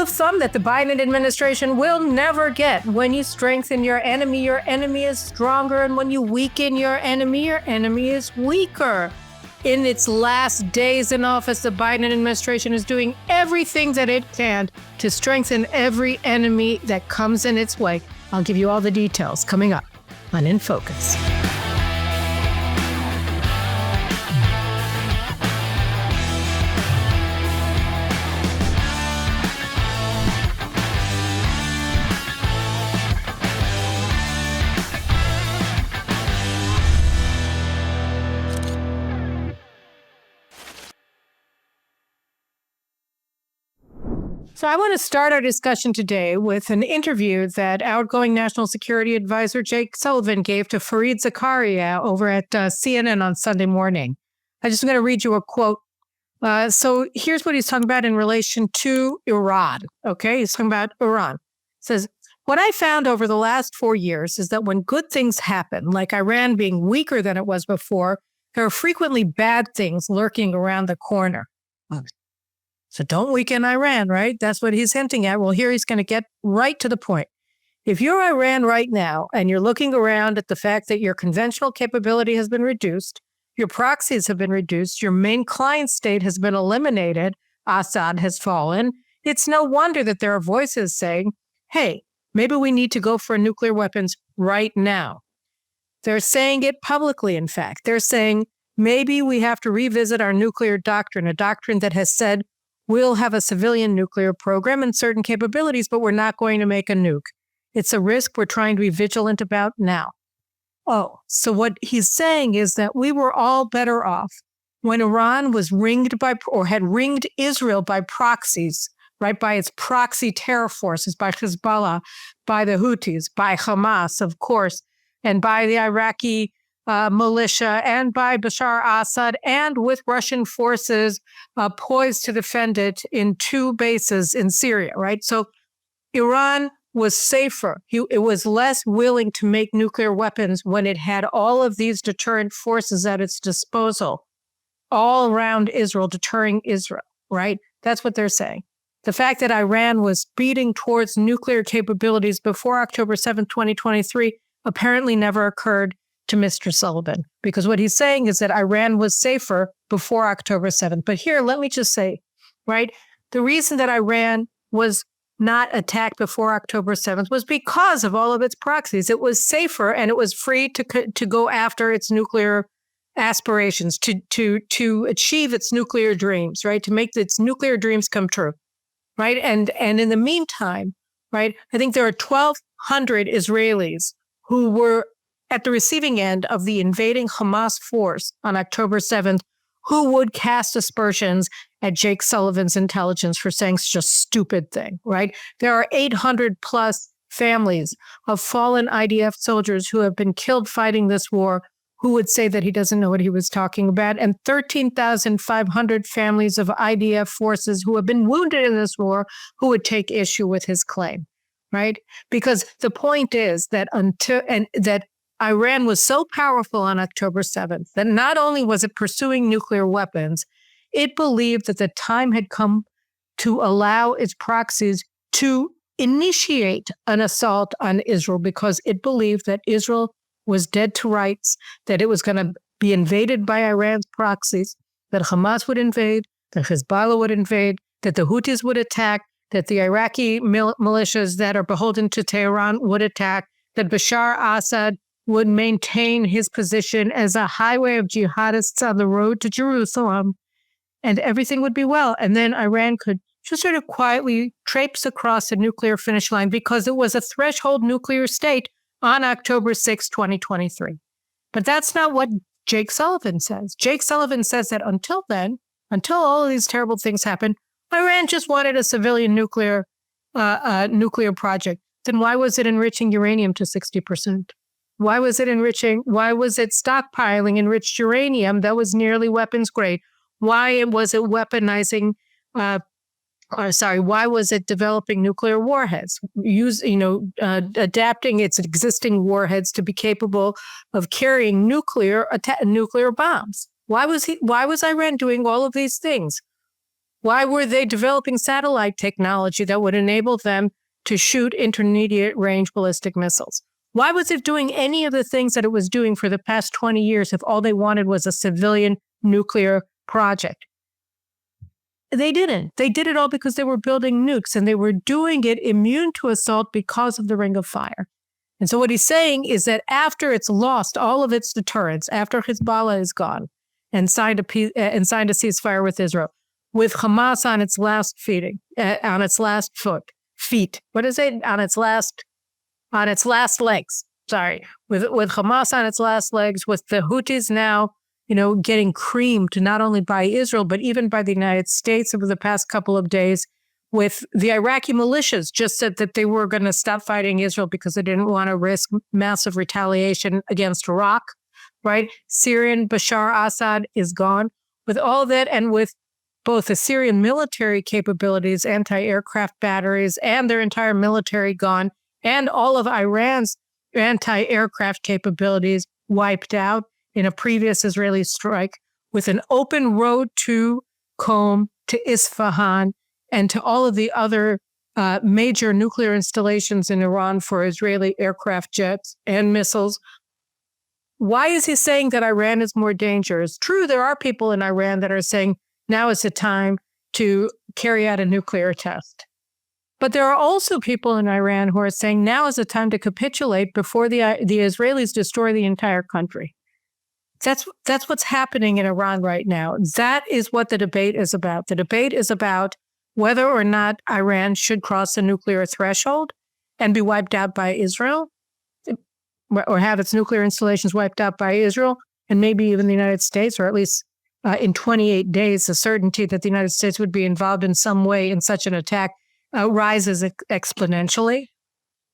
of thumb that the Biden administration will never get. When you strengthen your enemy is stronger. And when you weaken your enemy is weaker. In its last days in office, the Biden administration is doing everything that it can to strengthen every enemy that comes in its way. I'll give you all the details coming up on In Focus. So I want to start our discussion today with an interview that outgoing National Security Advisor Jake Sullivan gave to Fareed Zakaria over at CNN on Sunday morning. I'm just going to read you a quote. So here's what he's talking about in relation to Iran. Okay, he's talking about Iran. It says, what I found over the last 4 years is that when good things happen, like Iran being weaker than it was before, there are frequently bad things lurking around the corner. So don't weaken Iran, right? That's what he's hinting at. Well, here he's going to get right to the point. If you're Iran right now and you're looking around at the fact that your conventional capability has been reduced, your proxies have been reduced, your main client state has been eliminated, Assad has fallen, it's no wonder that there are voices saying, hey, maybe we need to go for nuclear weapons right now. They're saying it publicly, in fact. They're saying maybe we have to revisit our nuclear doctrine, a doctrine that has said, we'll have a civilian nuclear program and certain capabilities, but we're not going to make a nuke. It's a risk we're trying to be vigilant about now. Oh, so what he's saying is that we were all better off when Iran was ringed by, or had ringed Israel by proxies, right? By its proxy terror forces, by Hezbollah, by the Houthis, by Hamas, of course, and by the Iraqi militia, and by Bashar Assad, and with Russian forces poised to defend it in 2 bases in Syria, right? So Iran was safer. It was less willing to make nuclear weapons when it had all of these deterrent forces at its disposal, all around Israel, deterring Israel, right? That's what they're saying. The fact that Iran was speeding towards nuclear capabilities before October 7th, 2023, apparently never occurred to Mr. Sullivan, because what he's saying is that Iran was safer before October 7th. But here, let me just say, right, the reason that Iran was not attacked before October 7th was because of all of its proxies. It was safer and it was free to go after its nuclear aspirations, to achieve its nuclear dreams, right, to make its nuclear dreams come true, right? And in the meantime, right, I think there are 1,200 Israelis who were at the receiving end of the invading Hamas force on October 7th, who would cast aspersions at Jake Sullivan's intelligence for saying such a stupid thing, right? There are 800 plus families of fallen IDF soldiers who have been killed fighting this war who would say that he doesn't know what he was talking about, and 13,500 families of IDF forces who have been wounded in this war who would take issue with his claim, right? Because the point is that that Iran was so powerful on October 7th that not only was it pursuing nuclear weapons, it believed that the time had come to allow its proxies to initiate an assault on Israel because it believed that Israel was dead to rights, that it was going to be invaded by Iran's proxies, that Hamas would invade, that Hezbollah would invade, that the Houthis would attack, that the Iraqi militias that are beholden to Tehran would attack, that Bashar Assad would maintain his position as a highway of jihadists on the road to Jerusalem, and everything would be well. And then Iran could just sort of quietly traipse across the nuclear finish line because it was a threshold nuclear state on October 6, 2023. But that's not what Jake Sullivan says. Jake Sullivan says that until then, until all of these terrible things happened, Iran just wanted a civilian nuclear project. Then why was it enriching uranium to 60%? Why was it stockpiling enriched uranium that was nearly weapons grade? Why was it weaponizing, why was it developing nuclear warheads, adapting its existing warheads to be capable of carrying nuclear bombs? Why was Iran doing all of these things? Why were they developing satellite technology that would enable them to shoot intermediate range ballistic missiles? Why was it doing any of the things that it was doing for the past 20 years if all they wanted was a civilian nuclear project? They didn't. They did it all because they were building nukes, and they were doing it immune to assault because of the Ring of Fire. And so what he's saying is that after it's lost all of its deterrence, after Hezbollah is gone and signed a ceasefire with Israel, with Hamas on its last feet. What is it? On its last legs. Sorry. With Hamas on its last legs, with the Houthis now, getting creamed not only by Israel, but even by the United States over the past couple of days, with the Iraqi militias just said that they were going to stop fighting Israel because they didn't want to risk massive retaliation against Iraq, right? Syrian Bashar Assad is gone. With all that, and with both the Syrian military capabilities, anti-aircraft batteries, and their entire military gone, and all of Iran's anti-aircraft capabilities wiped out in a previous Israeli strike, with an open road to Qom, to Isfahan, and to all of the other major nuclear installations in Iran for Israeli aircraft jets and missiles. Why is he saying that Iran is more dangerous? True, there are people in Iran that are saying now is the time to carry out a nuclear test. But there are also people in Iran who are saying now is the time to capitulate before the Israelis destroy the entire country. That's what's happening in Iran right now. That is what the debate is about. The debate is about whether or not Iran should cross the nuclear threshold and be wiped out by Israel, or have its nuclear installations wiped out by Israel, and maybe even the United States, or at least in 28 days, the certainty that the United States would be involved in some way in such an attack rises exponentially,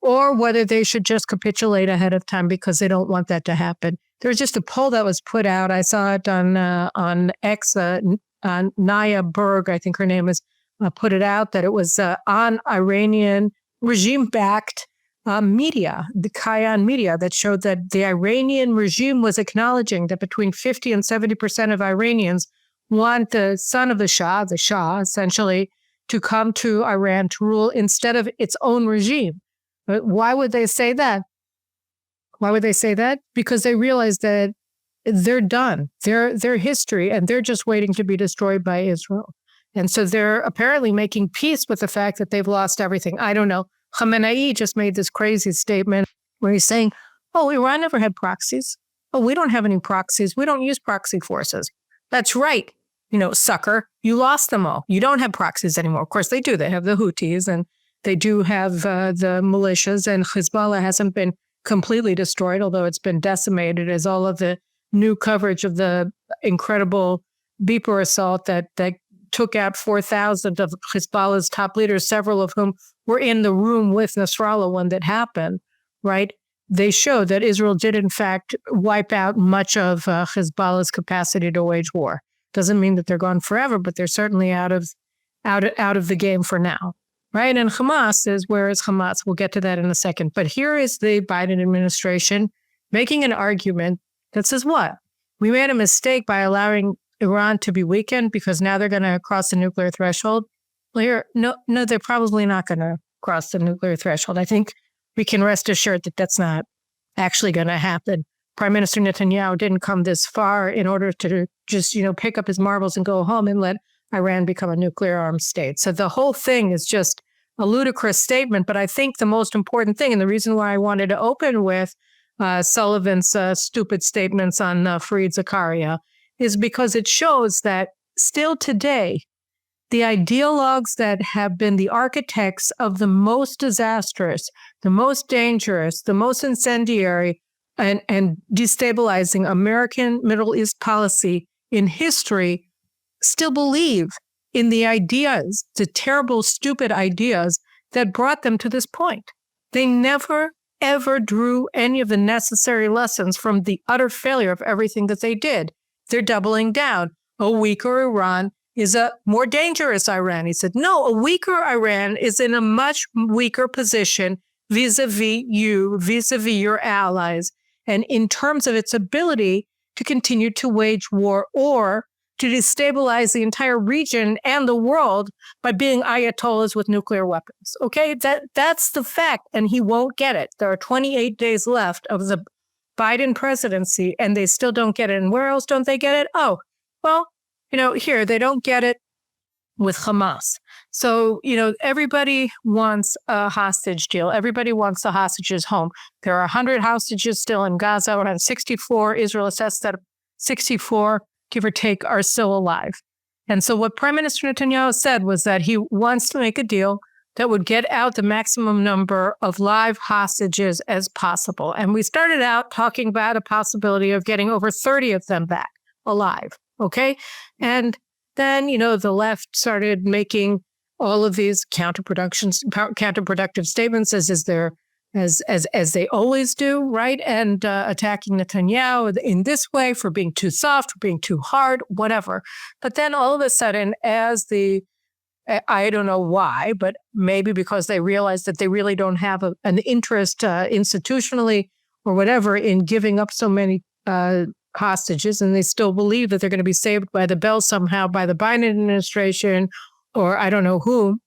or whether they should just capitulate ahead of time because they don't want that to happen. There was just a poll that was put out. I saw it on X. Naya Berg, I think her name is, put it out that it was on Iranian regime-backed media, the Kayan media, that showed that the Iranian regime was acknowledging that between 50 and 70% of Iranians want the son of the Shah essentially, to come to Iran to rule instead of its own regime. But why would they say that? Why would they say that? Because they realize that they're done. They're history, and they're just waiting to be destroyed by Israel. And so they're apparently making peace with the fact that they've lost everything. I don't know. Khamenei just made this crazy statement where he's saying, oh, Iran never had proxies. Oh, we don't have any proxies. We don't use proxy forces. That's right. Sucker, you lost them all. You don't have proxies anymore. Of course, they do. They have the Houthis, and they do have the militias, and Hezbollah hasn't been completely destroyed, although it's been decimated, as all of the new coverage of the incredible beeper assault that took out 4,000 of Hezbollah's top leaders, several of whom were in the room with Nasrallah when that happened, right? They show that Israel did, in fact, wipe out much of Hezbollah's capacity to wage war. Doesn't mean that they're gone forever, but they're certainly out of the game for now, right? And Hamas is, where is Hamas? We'll get to that in a second. But here is the Biden administration making an argument that says what? We made a mistake by allowing Iran to be weakened because now they're going to cross the nuclear threshold. Well, no, they're probably not going to cross the nuclear threshold. I think we can rest assured that that's not actually going to happen. Prime Minister Netanyahu didn't come this far in order to just, pick up his marbles and go home and let Iran become a nuclear armed state. So the whole thing is just a ludicrous statement. But I think the most important thing, and the reason why I wanted to open with Sullivan's stupid statements on Fareed Zakaria, is because it shows that still today, the ideologues that have been the architects of the most disastrous, the most dangerous, the most incendiary, and destabilizing American Middle East policy in history still believe in the ideas, the terrible, stupid ideas that brought them to this point. They never, ever drew any of the necessary lessons from the utter failure of everything that they did. They're doubling down. A weaker Iran is a more dangerous Iran. He said, no, a weaker Iran is in a much weaker position vis-a-vis you, vis-a-vis your allies, and in terms of its ability to continue to wage war or to destabilize the entire region and the world by being ayatollahs with nuclear weapons. Okay, that's the fact, and he won't get it. There are 28 days left of the Biden presidency, and they still don't get it. And where else don't they get it? Oh, well, here, they don't get it with Hamas. So, everybody wants a hostage deal. Everybody wants the hostages home. There are 100 hostages still in Gaza, around 64. Israel assessed that 64, give or take, are still alive. And so what Prime Minister Netanyahu said was that he wants to make a deal that would get out the maximum number of live hostages as possible. And we started out talking about a possibility of getting over 30 of them back alive, okay? And then, the left started making all of these counterproductive statements, as they always do, right? And attacking Netanyahu in this way for being too soft, for being too hard, whatever. But then all of a sudden, I don't know why, but maybe because they realize that they really don't have an interest institutionally or whatever in giving up so many hostages, and they still believe that they're going to be saved by the bell somehow by the Biden administration or I don't know who.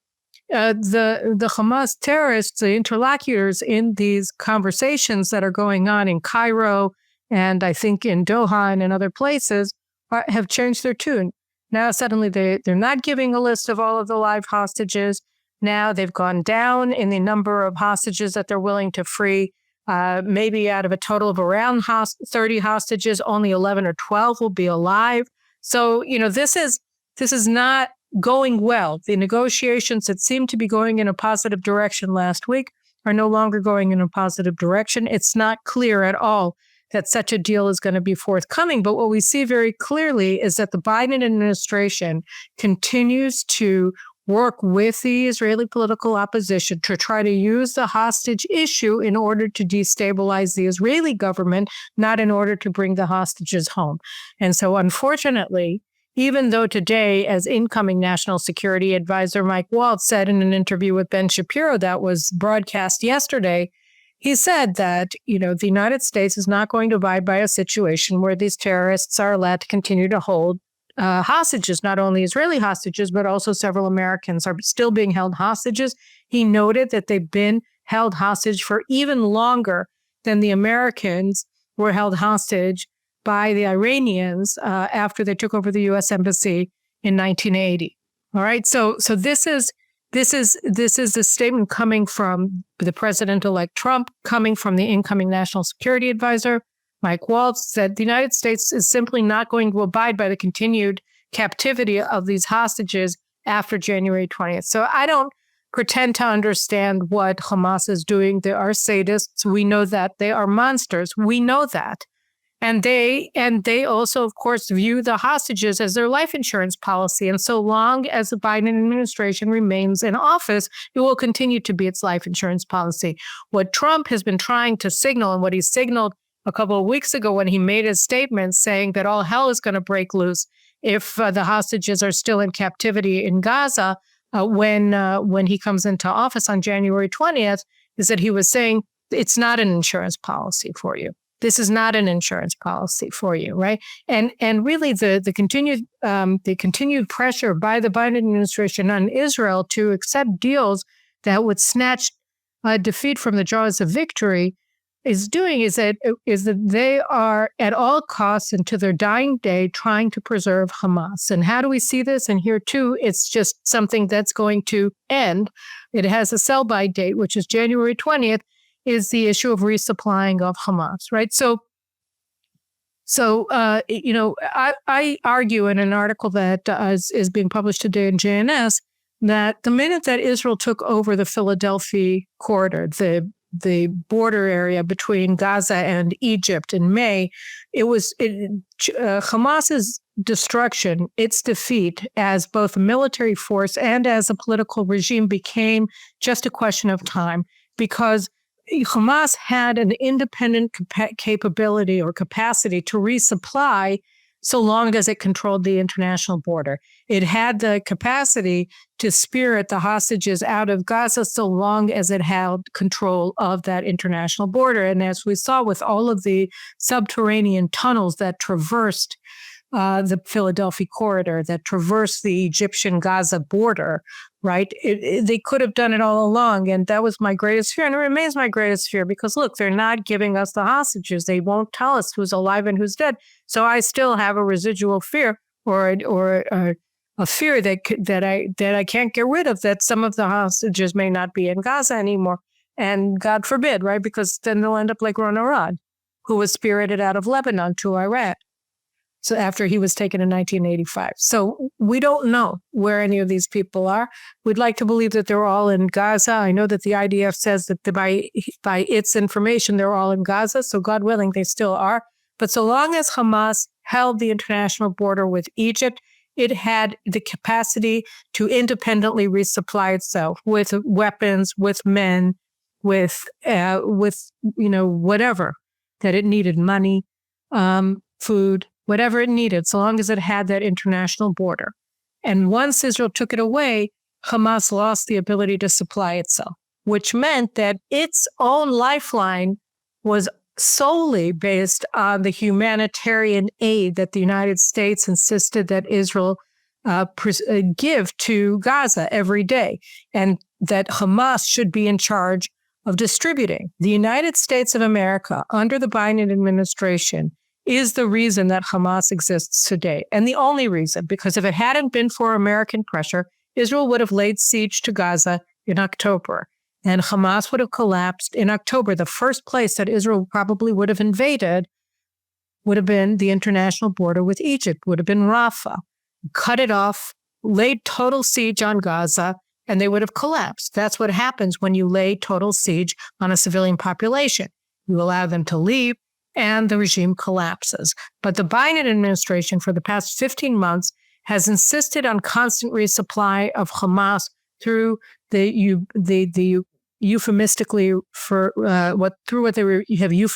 The Hamas terrorists, the interlocutors in these conversations that are going on in Cairo and I think in Doha and in other places have changed their tune. Now suddenly they're not giving a list of all of the live hostages. Now they've gone down in the number of hostages that they're willing to free. Maybe out of a total of around 30 hostages, only 11 or 12 will be alive. So, this is not going well. The negotiations that seemed to be going in a positive direction last week are no longer going in a positive direction. It's not clear at all that such a deal is going to be forthcoming. But what we see very clearly is that the Biden administration continues to work with the Israeli political opposition to try to use the hostage issue in order to destabilize the Israeli government, not in order to bring the hostages home. And so, unfortunately, even though today, as incoming National Security Advisor Mike Waltz said in an interview with Ben Shapiro that was broadcast yesterday, he said that, the United States is not going to abide by a situation where these terrorists are allowed to continue to hold hostages, not only Israeli hostages, but also several Americans are still being held hostages. He noted that they've been held hostage for even longer than the Americans were held hostage by the Iranians after they took over the U.S. Embassy in 1980. All right, so this is a statement coming from the President-elect Trump, coming from the incoming National Security Advisor Mike Waltz, said the United States is simply not going to abide by the continued captivity of these hostages after January 20th. So I don't pretend to understand what Hamas is doing. They are sadists. We know that. They are monsters. We know that. And they also, of course, view the hostages as their life insurance policy. And so long as the Biden administration remains in office, it will continue to be its life insurance policy. What Trump has been trying to signal, and what he signaled a couple of weeks ago when he made his statement saying that all hell is going to break loose if the hostages are still in captivity in Gaza when he comes into office on January 20th, is that he was saying it's not an insurance policy for you. This is not an insurance policy for you, right? And really the continued pressure by the Biden administration on Israel to accept deals that would snatch defeat from the jaws of victory is that they are at all costs and to their dying day trying to preserve Hamas. And how do we see this? And here too, it's just something that's going to end. It has a sell-by date, which is January 20th, is the issue of resupplying of Hamas, right? So I argue in an article that is being published today in JNS that the minute that Israel took over the Philadelphia corridor, the border area between Gaza and Egypt in May, Hamas's destruction, its defeat as both a military force and as a political regime became just a question of time, because Hamas had an independent capability or capacity to resupply so long as it controlled the international border. It had the capacity to spirit the hostages out of Gaza so long as it held control of that international border. And as we saw with all of the subterranean tunnels that traversed the Philadelphia corridor that traversed the Egyptian-Gaza border, right? They could have done it all along, and that was my greatest fear, and it remains my greatest fear because, look, they're not giving us the hostages. They won't tell us who's alive and who's dead. So I still have a residual fear or a fear that I can't get rid of, that some of the hostages may not be in Gaza anymore. And God forbid, right? Because then they'll end up like Ron Arad, who was spirited out of Lebanon to Iraq. So after he was taken in 1985. So we don't know where any of these people are. We'd like to believe that they're all in Gaza. I know that the IDF says that by its information, they're all in Gaza. So God willing, they still are. But so long as Hamas held the international border with Egypt, it had the capacity to independently resupply itself with weapons, with men, with whatever that it needed, money, food, whatever it needed, so long as it had that international border. And once Israel took it away, Hamas lost the ability to supply itself, which meant that its own lifeline was solely based on the humanitarian aid that the United States insisted that Israel give to Gaza every day, and that Hamas should be in charge of distributing. The United States of America, under the Biden administration, is the reason that Hamas exists today. And the only reason, because if it hadn't been for American pressure, Israel would have laid siege to Gaza in October, and Hamas would have collapsed in October. The first place that Israel probably would have invaded would have been the international border with Egypt, would have been Rafah, cut it off, laid total siege on Gaza, and they would have collapsed. That's what happens when you lay total siege on a civilian population. You allow them to leave, and the regime collapses. But the Biden administration, for the past 15 months, has insisted on constant resupply of Hamas through the euphemistically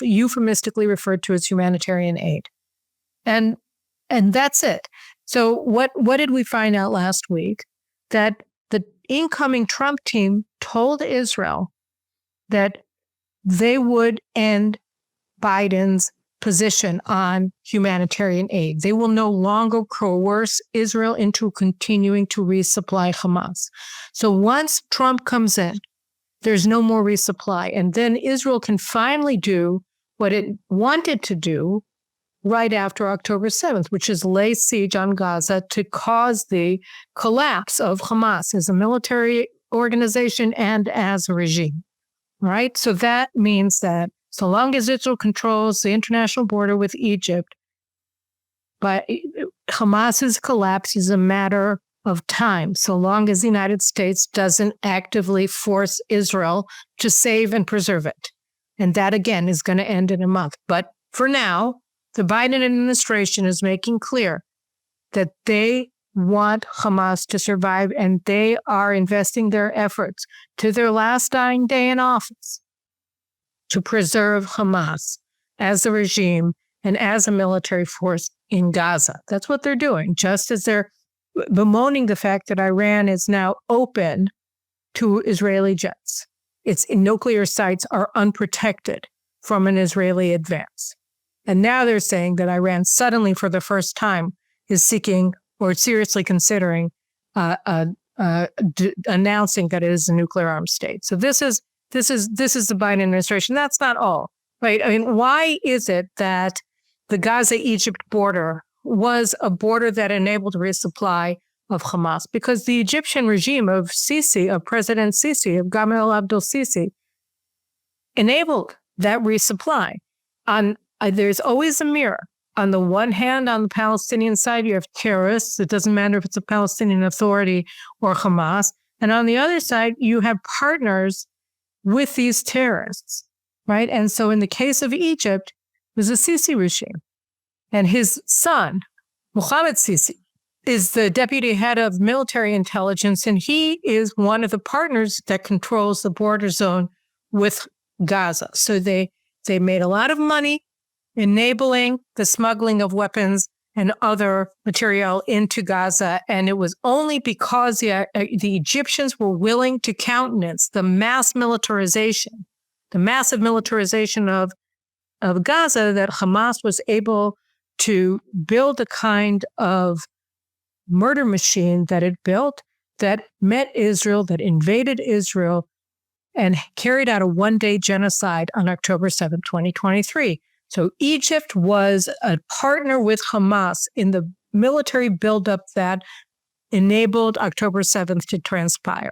euphemistically referred to as humanitarian aid, and that's it. So what did we find out last week? That the incoming Trump team told Israel that they would end Biden's position on humanitarian aid. They will no longer coerce Israel into continuing to resupply Hamas. So once Trump comes in, there's no more resupply. And then Israel can finally do what it wanted to do right after October 7th, which is lay siege on Gaza to cause the collapse of Hamas as a military organization and as a regime. Right? So that means that so long as Israel controls the international border with Egypt, but Hamas's collapse is a matter of time, so long as the United States doesn't actively force Israel to save and preserve it. And that, again, is going to end in a month. But for now, the Biden administration is making clear that they want Hamas to survive, and they are investing their efforts to their last dying day in office to preserve Hamas as a regime and as a military force in Gaza. That's what they're doing, just as they're bemoaning the fact that Iran is now open to Israeli jets. Its nuclear sites are unprotected from an Israeli advance. And now they're saying that Iran suddenly, for the first time, is seeking or seriously considering announcing that it is a nuclear armed state. So this is the Biden administration. That's not all, right? I mean, why is it that the Gaza-Egypt border was a border that enabled resupply of Hamas? Because the Egyptian regime of Sisi, of President Sisi, of Gamal Abdel Sisi, enabled that resupply. There's always a mirror. On the one hand, on the Palestinian side, you have terrorists. It doesn't matter if it's a Palestinian Authority or Hamas. And on the other side, you have partners with these terrorists, right? And so in the case of Egypt, it was a Sisi regime. And his son, Mohammed Sisi, is the deputy head of military intelligence, and he is one of the partners that controls the border zone with Gaza. So they made a lot of money enabling the smuggling of weapons and other material into Gaza. And it was only because the Egyptians were willing to countenance the massive militarization of Gaza that Hamas was able to build the kind of murder machine that it built that met Israel, that invaded Israel, and carried out a one-day genocide on October 7th, 2023. So Egypt was a partner with Hamas in the military buildup that enabled October 7th to transpire,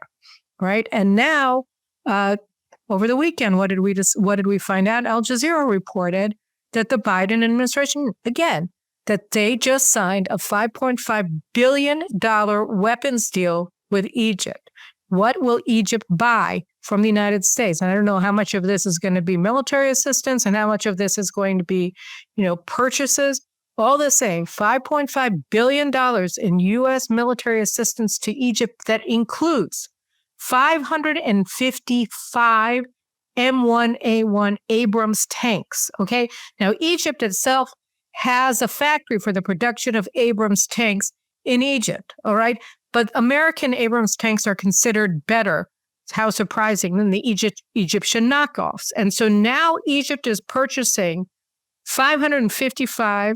right? And now, over the weekend, what did we find out? Al Jazeera reported that the Biden administration, again, that they just signed a $5.5 billion weapons deal with Egypt. What will Egypt buy from the United States? And I don't know how much of this is going to be military assistance and how much of this is going to be, purchases. All the same, $5.5 billion in U.S. military assistance to Egypt that includes 555 M1A1 Abrams tanks, okay? Now, Egypt itself has a factory for the production of Abrams tanks in Egypt, all right? But American Abrams tanks are considered better, how surprising, than the Egyptian knockoffs. And so now Egypt is purchasing 555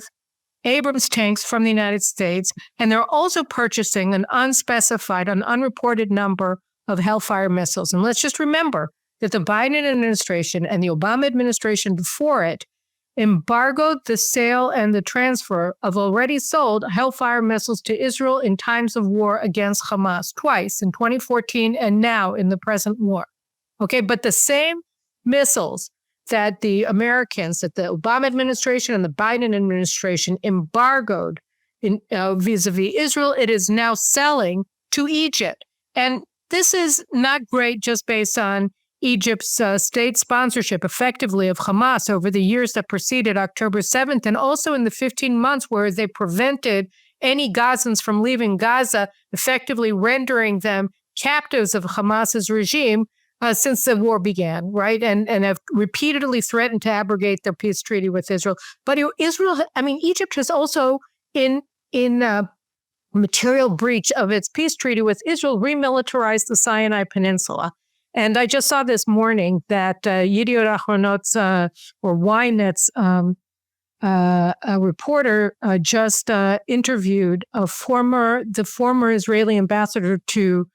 Abrams tanks from the United States, and they're also purchasing an unspecified, an unreported number of Hellfire missiles. And let's just remember that the Biden administration and the Obama administration before it embargoed the sale and the transfer of already sold Hellfire missiles to Israel in times of war against Hamas, twice, in 2014 and now in the present war. Okay, but the same missiles that the Americans, that the Obama administration and the Biden administration embargoed vis-a-vis Israel, it is now selling to Egypt. And this is not great just based on Egypt's state sponsorship, effectively, of Hamas over the years that preceded October 7th, and also in the 15 months where they prevented any Gazans from leaving Gaza, effectively rendering them captives of Hamas's regime since the war began, right? And have repeatedly threatened to abrogate their peace treaty with Israel. But Egypt has also, in material breach of its peace treaty with Israel, remilitarized the Sinai Peninsula. And I just saw this morning that Yediot Ahronot's or Ynet's a reporter just interviewed the former Israeli ambassador to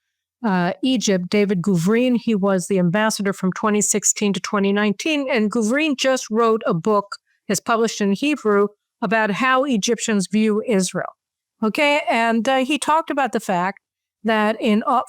Egypt, David Guvrin. He was the ambassador from 2016 to 2019, and Guvrin just wrote a book, is published in Hebrew, about how Egyptians view Israel. Okay, and he talked about the fact that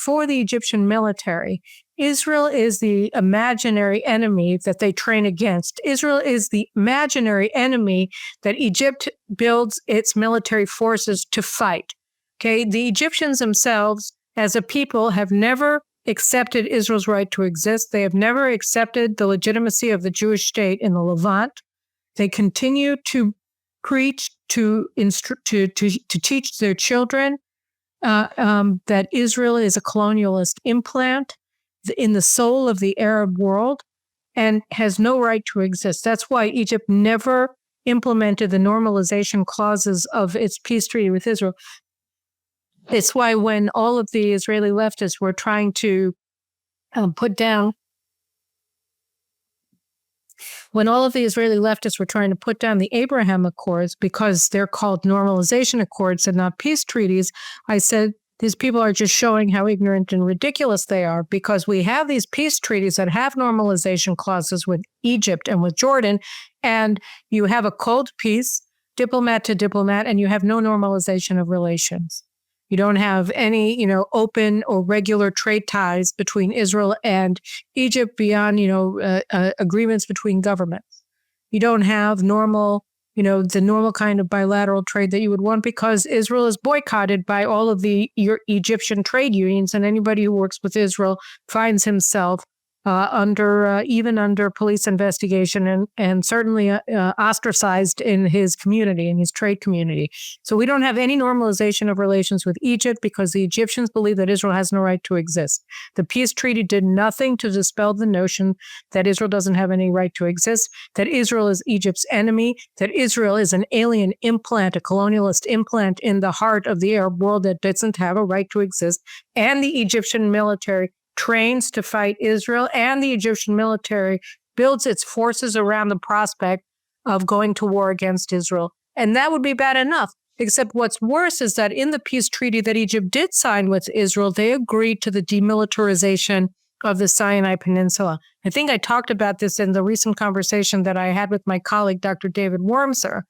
for the Egyptian military, Israel is the imaginary enemy that they train against. Israel is the imaginary enemy that Egypt builds its military forces to fight. Okay, the Egyptians themselves, as a people, have never accepted Israel's right to exist. They have never accepted the legitimacy of the Jewish state in the Levant. They continue to preach, to teach their children that Israel is a colonialist implant in the soul of the Arab world and has no right to exist. That's why Egypt never implemented the normalization clauses of its peace treaty with Israel. It's why when all of the Israeli leftists were trying to put down the Abraham Accords, because they're called normalization accords and not peace treaties, I said, these people are just showing how ignorant and ridiculous they are, because we have these peace treaties that have normalization clauses with Egypt and with Jordan, and you have a cold peace, diplomat to diplomat, and you have no normalization of relations. You don't have any, open or regular trade ties between Israel and Egypt beyond, agreements between governments. You don't have the normal kind of bilateral trade that you would want, because Israel is boycotted by all of your Egyptian trade unions, and anybody who works with Israel finds himself under police investigation and certainly ostracized in his community, in his trade community. So we don't have any normalization of relations with Egypt because the Egyptians believe that Israel has no right to exist. The peace treaty did nothing to dispel the notion that Israel doesn't have any right to exist, that Israel is Egypt's enemy, that Israel is an alien implant, a colonialist implant in the heart of the Arab world that doesn't have a right to exist, and the Egyptian military trains to fight Israel, and the Egyptian military builds its forces around the prospect of going to war against Israel And that would be bad enough. Except what's worse is that in the peace treaty that Egypt did sign with Israel, they agreed to the demilitarization of the Sinai Peninsula. I think I talked about this in the recent conversation that I had with my colleague, Dr. David Wormser.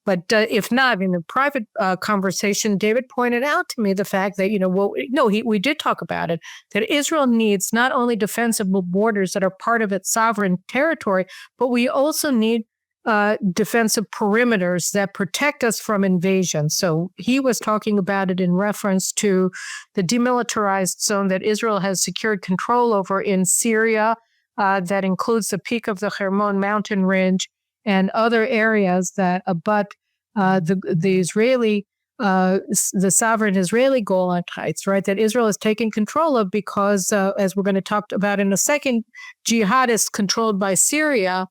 But if not, in a private conversation, David pointed out to me the fact that, we did talk about it, that Israel needs not only defensible borders that are part of its sovereign territory, but we also need defensive perimeters that protect us from invasion. So he was talking about it in reference to the demilitarized zone that Israel has secured control over in Syria, that includes the peak of the Hermon mountain ridge and other areas that abut the sovereign Israeli Golan Heights, right, that Israel has taken control of because, as we're going to talk about in a second, jihadists controlled by Syria,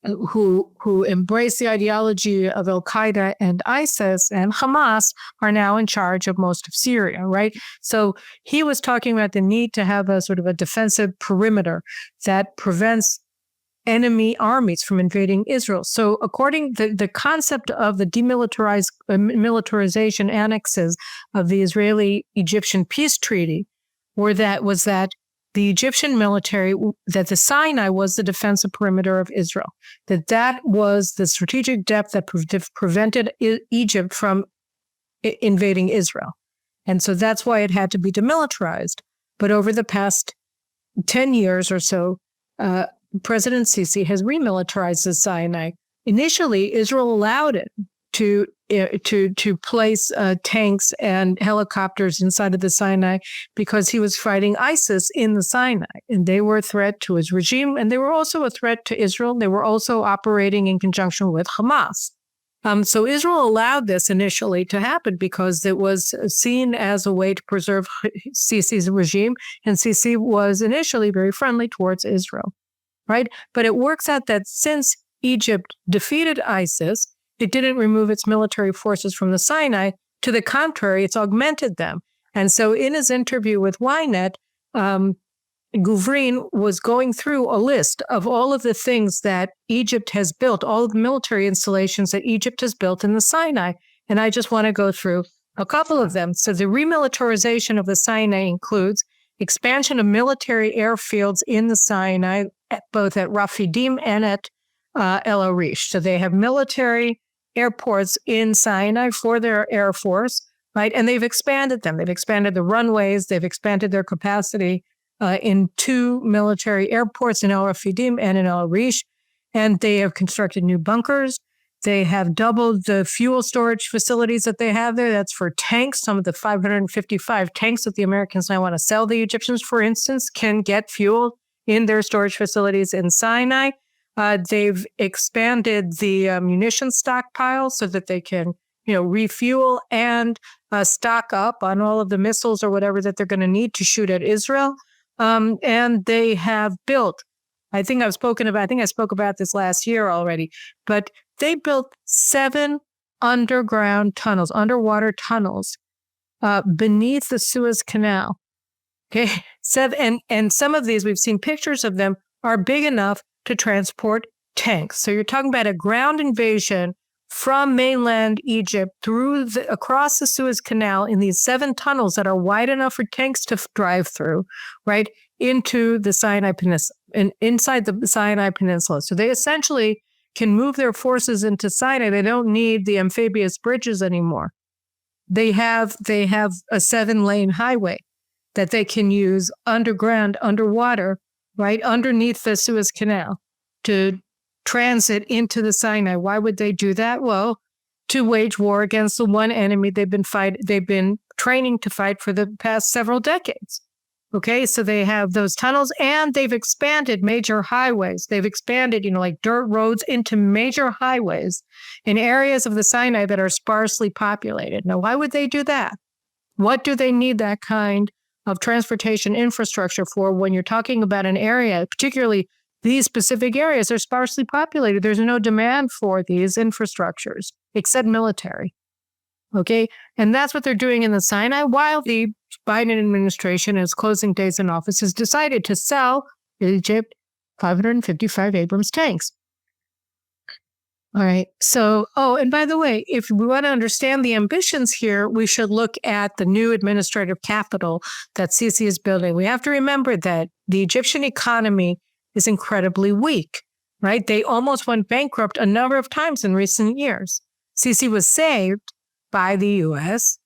who embrace the ideology of Al-Qaeda and ISIS and Hamas, are now in charge of most of Syria, right? So he was talking about the need to have a sort of a defensive perimeter that prevents enemy armies from invading Israel. So according to the concept of the militarization annexes of the Israeli-Egyptian peace treaty was that the Egyptian military, that the Sinai was the defensive perimeter of Israel, that was the strategic depth that prevented Egypt from invading Israel. And so that's why it had to be demilitarized. But over the past 10 years or so, President Sisi has remilitarized the Sinai. Initially, Israel allowed it to place tanks and helicopters inside of the Sinai because he was fighting ISIS in the Sinai, and they were a threat to his regime, and they were also a threat to Israel. They were also operating in conjunction with Hamas. So Israel allowed this initially to happen because it was seen as a way to preserve Sisi's regime, and Sisi was initially very friendly towards Israel, right? But it works out that since Egypt defeated ISIS, it didn't remove its military forces from the Sinai. To the contrary, it's augmented them. And so in his interview with Ynet, Guvrin was going through a list of all of the things that Egypt has built, all of the military installations that Egypt has built in the Sinai. And I just want to go through a couple of them. So the remilitarization of the Sinai includes expansion of military airfields in the Sinai, both at Rafidim and at El Arish. So they have military airports in Sinai for their Air Force, right? And they've expanded them. They've expanded the runways. They've expanded their capacity in 2 military airports in El Rafidim and in El Arish. And they have constructed new bunkers. They have doubled the fuel storage facilities that they have there. That's for tanks. Some of the 555 tanks that the Americans now want to sell the Egyptians, for instance, can get fuel in their storage facilities in Sinai. They've expanded the munition stockpile so that they can, refuel and stock up on all of the missiles or whatever that they're going to need to shoot at Israel. And they have built, I think I spoke about this last year already, but they built 7 underwater tunnels beneath the Suez Canal. Okay, and some of these, we've seen pictures of them, are big enough to transport tanks. So you're talking about a ground invasion from mainland Egypt across the Suez Canal in these 7 tunnels that are wide enough for tanks to drive through, right, into the Sinai Peninsula, and inside the Sinai Peninsula. So they essentially can move their forces into Sinai. They don't need the amphibious bridges anymore. They have a 7-lane highway that they can use underwater, right, underneath the Suez Canal to transit into the Sinai. Why would they do that? Well, to wage war against the one enemy they've been training to fight for the past several decades. Okay, so they have those tunnels, and they've expanded major highways. They've expanded, like dirt roads into major highways in areas of the Sinai that are sparsely populated. Now, why would they do that? What do they need that kind of transportation infrastructure for when you're talking about an area, particularly these specific areas are sparsely populated? There's no demand for these infrastructures except military. Okay, and that's what they're doing in the Sinai, while the Biden administration, in its closing days in office, has decided to sell Egypt 555 Abrams tanks. All right. So, and by the way, if we want to understand the ambitions here, we should look at the new administrative capital that Sisi is building. We have to remember that the Egyptian economy is incredibly weak, right? They almost went bankrupt a number of times in recent years. Sisi was saved by the U.S.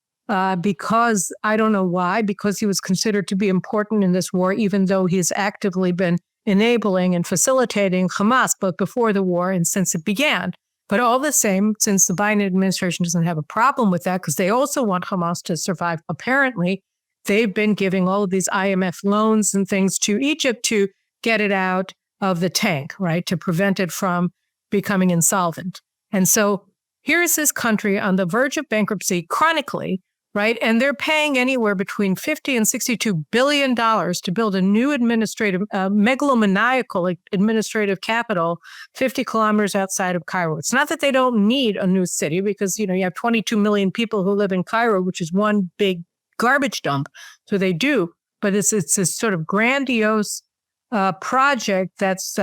Because I don't know why, because he was considered to be important in this war, even though he's actively been enabling and facilitating Hamas, both before the war and since it began. But all the same, since the Biden administration doesn't have a problem with that, because they also want Hamas to survive, apparently, they've been giving all of these IMF loans and things to Egypt to get it out of the tank, right, to prevent it from becoming insolvent. And so here's this country on the verge of bankruptcy chronically, right? And they're paying anywhere between $50 and $62 billion to build a new megalomaniacal administrative capital 50 kilometers outside of Cairo. It's not that they don't need a new city because, you have 22 million people who live in Cairo, which is one big garbage dump. So they do. But it's this sort of grandiose project that's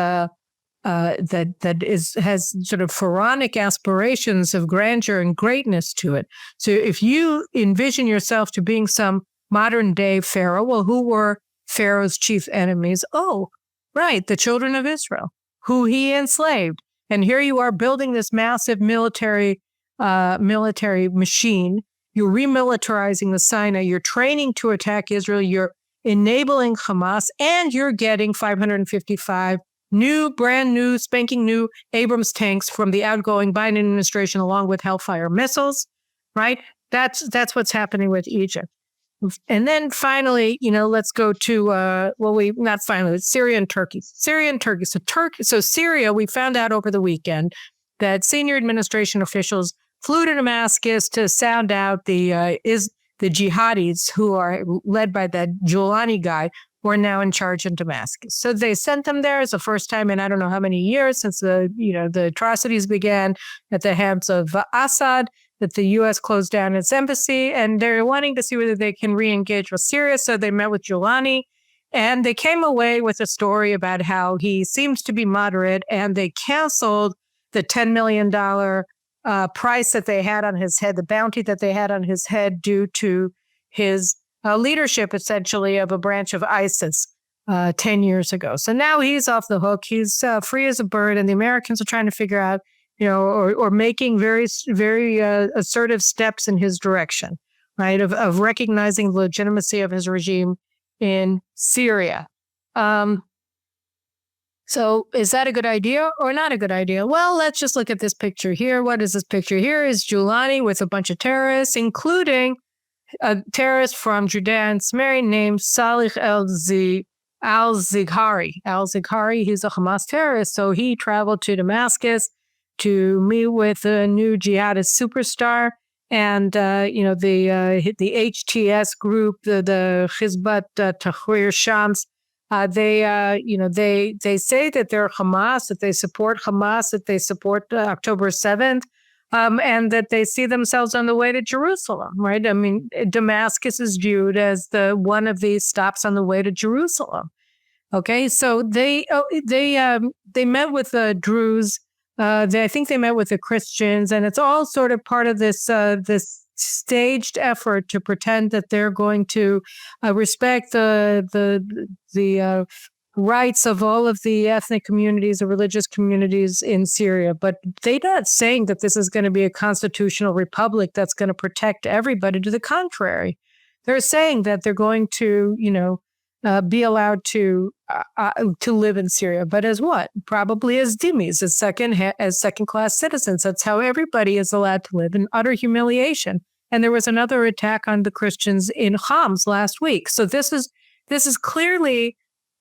has sort of pharaonic aspirations of grandeur and greatness to it. So if you envision yourself to being some modern day Pharaoh, well, who were Pharaoh's chief enemies? Oh, right, the children of Israel, who he enslaved. And here you are building this massive military machine. You're remilitarizing the Sinai. You're training to attack Israel. You're enabling Hamas, and you're getting 555 brand new, spanking new Abrams tanks from the outgoing Biden administration, along with Hellfire missiles, right? That's what's happening with Egypt. And then finally, let's go to, Syria and Turkey. So Syria, we found out over the weekend that senior administration officials flew to Damascus to sound out the jihadists who are led by that Giuliani guy, who are now in charge in Damascus. So they sent them there. It's the first time in I don't know how many years since the atrocities began at the hands of Assad that the U.S. closed down its embassy, and they're wanting to see whether they can re-engage with Syria. So they met with Giuliani, and they came away with a story about how he seems to be moderate, and they canceled the $10 million price that they had on his head, the bounty that they had on his head due to his leadership, essentially, of a branch of ISIS 10 years ago. So now he's off the hook. He's free as a bird, and the Americans are trying to figure out, or making very, very assertive steps in his direction, right, of recognizing the legitimacy of his regime in Syria. So is that a good idea or not a good idea? Well, let's just look at this picture here. What is this picture here? Is Giuliani with a bunch of terrorists, including a terrorist from Judea and Samaria named Salih al-Zighari. Al-Zighari, he's a Hamas terrorist. So he traveled to Damascus to meet with a new jihadist superstar. And, the HTS group, the Hizbat Tahrir Shams, they say that they're Hamas, that they support Hamas, that they support October 7th. And that they see themselves on the way to Jerusalem, right? I mean, Damascus is viewed as one of these stops on the way to Jerusalem. Okay, so they met with the Druze. I think they met with the Christians, and it's all sort of part of this staged effort to pretend that they're going to respect the rights of all of the ethnic communities, the religious communities in Syria. But they're not saying that this is going to be a constitutional republic that's going to protect everybody. To the contrary, they're saying that they're going to, be allowed to live in Syria. But as what? Probably as dhimmis, as second-class citizens. That's how everybody is allowed to live, in utter humiliation. And there was another attack on the Christians in Homs last week. So this is clearly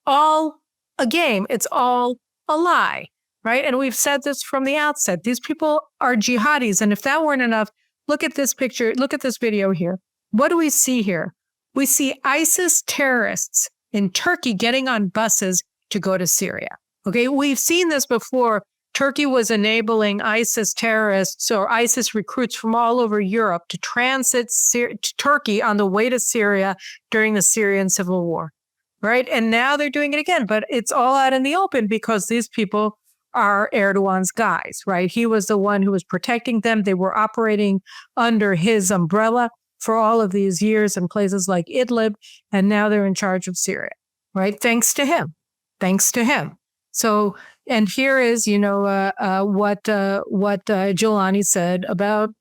all a game. It's all a lie, right? And we've said this from the outset. These people are jihadis. And if that weren't enough, look at this picture. Look at this video here. What do we see here? We see ISIS terrorists in Turkey getting on buses to go to Syria. Okay, we've seen this before. Turkey was enabling ISIS terrorists or ISIS recruits from all over Europe to transit to Turkey on the way to Syria during the Syrian civil war. Right. And now they're doing it again. But it's all out in the open because these people are Erdogan's guys, right? He was the one who was protecting them. They were operating under his umbrella for all of these years in places like Idlib, and now they're in charge of Syria, right? Thanks to him. Thanks to him. So, and here is, what Giuliani said about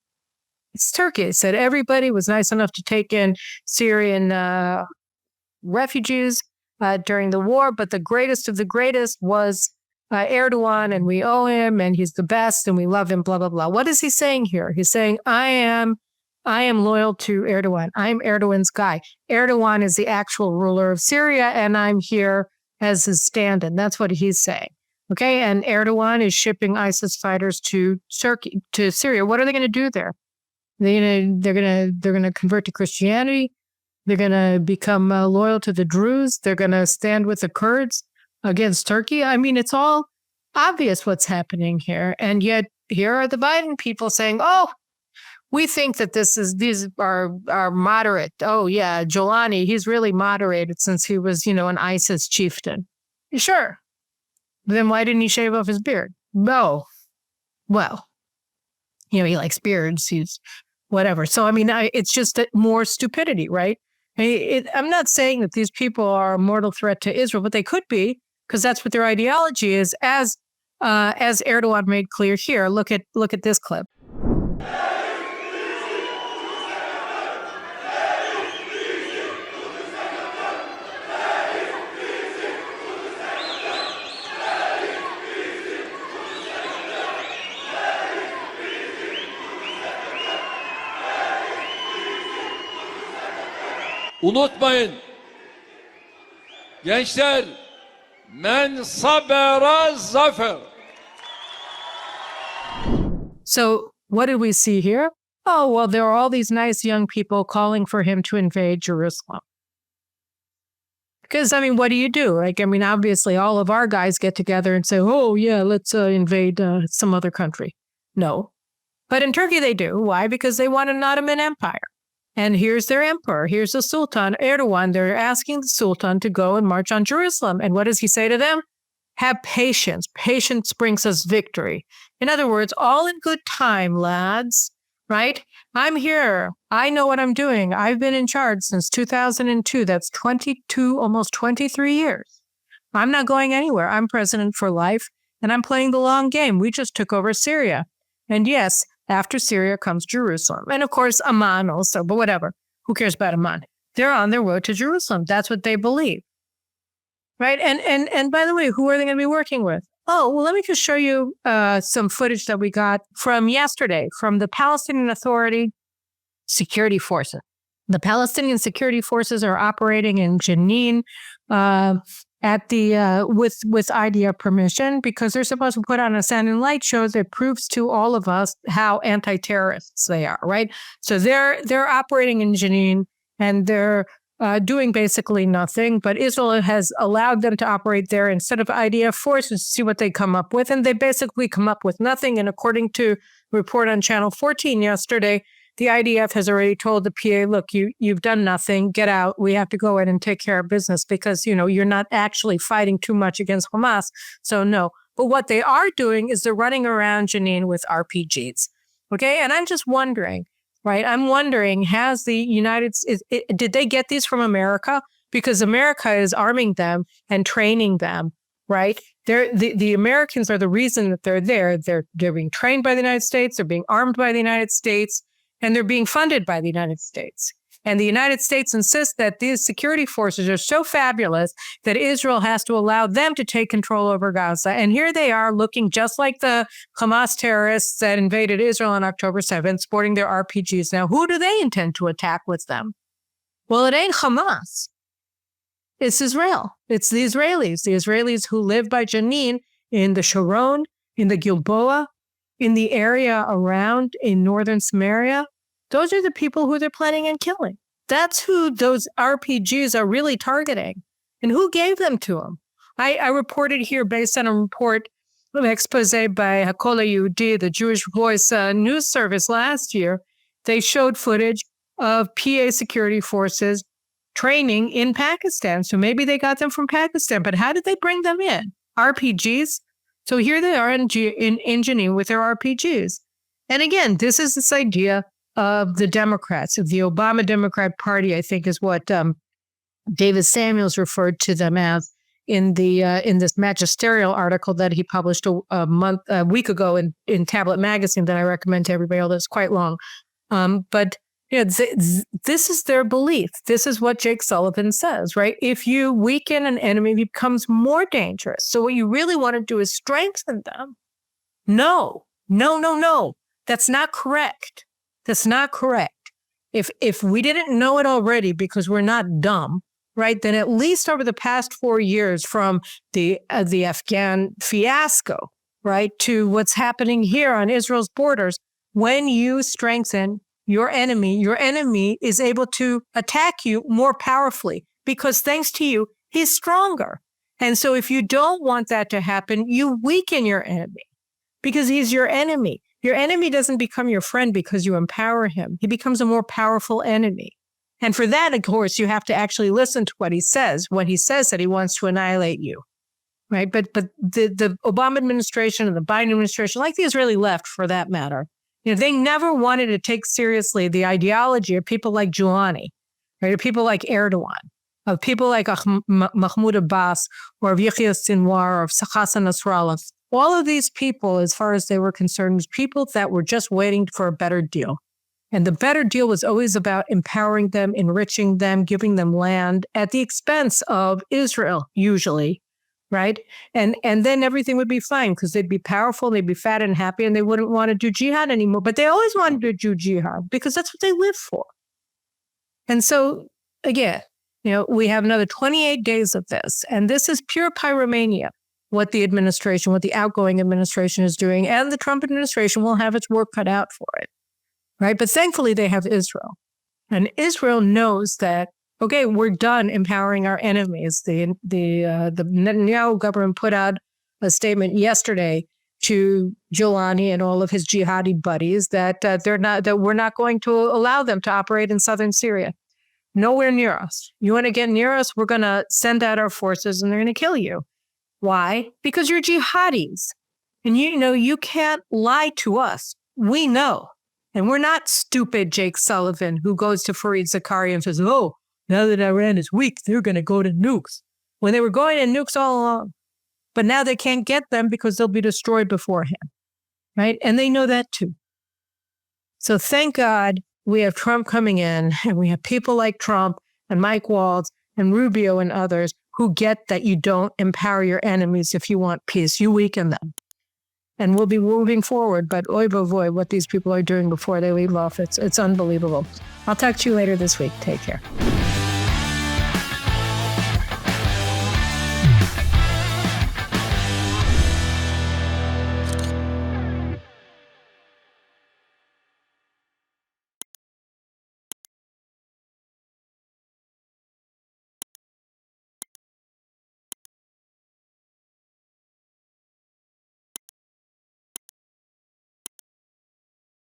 Turkey. He said everybody was nice enough to take in Syrian refugees during the war, but the greatest of the greatest was Erdogan, and we owe him, and he's the best, and we love him, blah, blah, blah. What is he saying here? He's saying, I am loyal to Erdogan. I'm Erdogan's guy. Erdogan is the actual ruler of Syria, and I'm here as his stand-in. That's what he's saying. Okay, and Erdogan is shipping ISIS fighters to Turkey, to Syria. What are they going to do there? They're gonna convert to Christianity. They're gonna become loyal to the Druze. They're gonna stand with the Kurds against Turkey. I mean, it's all obvious what's happening here, and yet here are the Biden people saying, "Oh, we think that these are moderate. Oh yeah, Giuliani, he's really moderated since he was, an ISIS chieftain." Sure. Then why didn't he shave off his beard? No. Well, he likes beards. He's whatever. So, I mean, it's just more stupidity, right? I'm not saying that these people are a mortal threat to Israel, but they could be, because that's what their ideology is, as Erdogan made clear here. Look at this clip. Unutmayın, gençler, men sabera zafer. So what did we see here? Oh, well, there are all these nice young people calling for him to invade Jerusalem. Because, I mean, what do you do? Obviously, all of our guys get together and say, oh, yeah, let's invade some other country. No. But in Turkey, they do. Why? Because they want an Ottoman Empire. And here's their emperor. Here's the Sultan, Erdogan. They're asking the Sultan to go and march on Jerusalem. And what does he say to them? Have patience. Patience brings us victory. In other words, all in good time, lads, right? I'm here. I know what I'm doing. I've been in charge since 2002. That's 22, almost 23 years. I'm not going anywhere. I'm president for life, and I'm playing the long game. We just took over Syria. And yes, after Syria comes Jerusalem. And of course, Amman also, but whatever. Who cares about Amman? They're on their road to Jerusalem. That's what they believe. Right? And by the way, who are they going to be working with? Oh, well, let me just show you some footage that we got from yesterday from the Palestinian Authority security forces. The Palestinian security forces are operating in Jenin with IDF permission, because they're supposed to put on a sound and light show that proves to all of us how anti-terrorists they are, right? So they're operating in Jenin, and they're doing basically nothing, but Israel has allowed them to operate there instead of IDF forces to see what they come up with, and they basically come up with nothing. And according to a report on Channel 14 yesterday, the IDF has already told the PA, look, you've done nothing, get out. We have to go in and take care of business because, you're not actually fighting too much against Hamas. So no. But what they are doing is they're running around Jenin with RPGs. Okay. And I'm just wondering, right? I'm wondering, has the United States, did they get these from America? Because America is arming them and training them, right? The Americans are the reason that they're there. They're being trained by the United States. They're being armed by the United States. And they're being funded by the United States. And the United States insists that these security forces are so fabulous that Israel has to allow them to take control over Gaza. And here they are looking just like the Hamas terrorists that invaded Israel on October 7th, sporting their RPGs. Now, who do they intend to attack with them? Well, it ain't Hamas. It's Israel. It's the Israelis who live by Jenin in the Sharon, in the Gilboa, in the area around in northern Samaria. Those are the people who they're planning on killing. That's who those RPGs are really targeting. And who gave them to them? I reported here based on a report, an expose by Hakola Yehudi, the Jewish Voice news service last year. They showed footage of PA security forces training in Pakistan. So maybe they got them from Pakistan. But how did they bring them in? RPGs? So here they are in Geneva with their RPGs. And again, this is this idea of the Democrats, of the Obama Democrat Party, I think is what David Samuels referred to them as in this magisterial article that he published a week ago in Tablet Magazine that I recommend to everybody, although it's quite long. But this is their belief. This is what Jake Sullivan says, right? If you weaken an enemy, it becomes more dangerous. So what you really want to do is strengthen them. No. That's not correct. That's not correct. If we didn't know it already because we're not dumb, right, then at least over the past 4 years from the Afghan fiasco, right, to what's happening here on Israel's borders, when you strengthen your enemy is able to attack you more powerfully because thanks to you, he's stronger. And so if you don't want that to happen, you weaken your enemy because he's your enemy. Your enemy doesn't become your friend because you empower him. He becomes a more powerful enemy. And for that, of course, you have to actually listen to what he says when he says that he wants to annihilate you, right? But the Obama administration and the Biden administration, like the Israeli left for that matter, they never wanted to take seriously the ideology of people like Giuliani, right? Of people like Erdogan, of people like Mahmoud Abbas, or of Yahya Sinwar, or of Hassan Nasrallah. All of these people, as far as they were concerned, was people that were just waiting for a better deal. And the better deal was always about empowering them, enriching them, giving them land at the expense of Israel, usually, right? And then everything would be fine because they'd be powerful, they'd be fat and happy, and they wouldn't want to do jihad anymore. But they always wanted to do jihad because that's what they live for. And so, again, we have another 28 days of this, and this is pure pyromania. What the outgoing administration is doing, and the Trump administration will have its work cut out for it, right? But thankfully, they have Israel. And Israel knows that, okay, we're done empowering our enemies. The Netanyahu government put out a statement yesterday to Giuliani and all of his jihadi buddies that we're not going to allow them to operate in southern Syria. Nowhere near us. You want to get near us, we're going to send out our forces and they're going to kill you. Why? Because you're jihadis. And you can't lie to us. We know. And we're not stupid Jake Sullivan who goes to Fareed Zakaria and says, oh, now that Iran is weak, they're going to go to nukes. When they were going to nukes all along. But now they can't get them because they'll be destroyed beforehand. Right? And they know that too. So thank God we have Trump coming in and we have people like Trump and Mike Waltz and Rubio and others who get that you don't empower your enemies if you want peace. You weaken them. And we'll be moving forward, but oy vey, what these people are doing before they leave office, it's unbelievable. I'll talk to you later this week. Take care.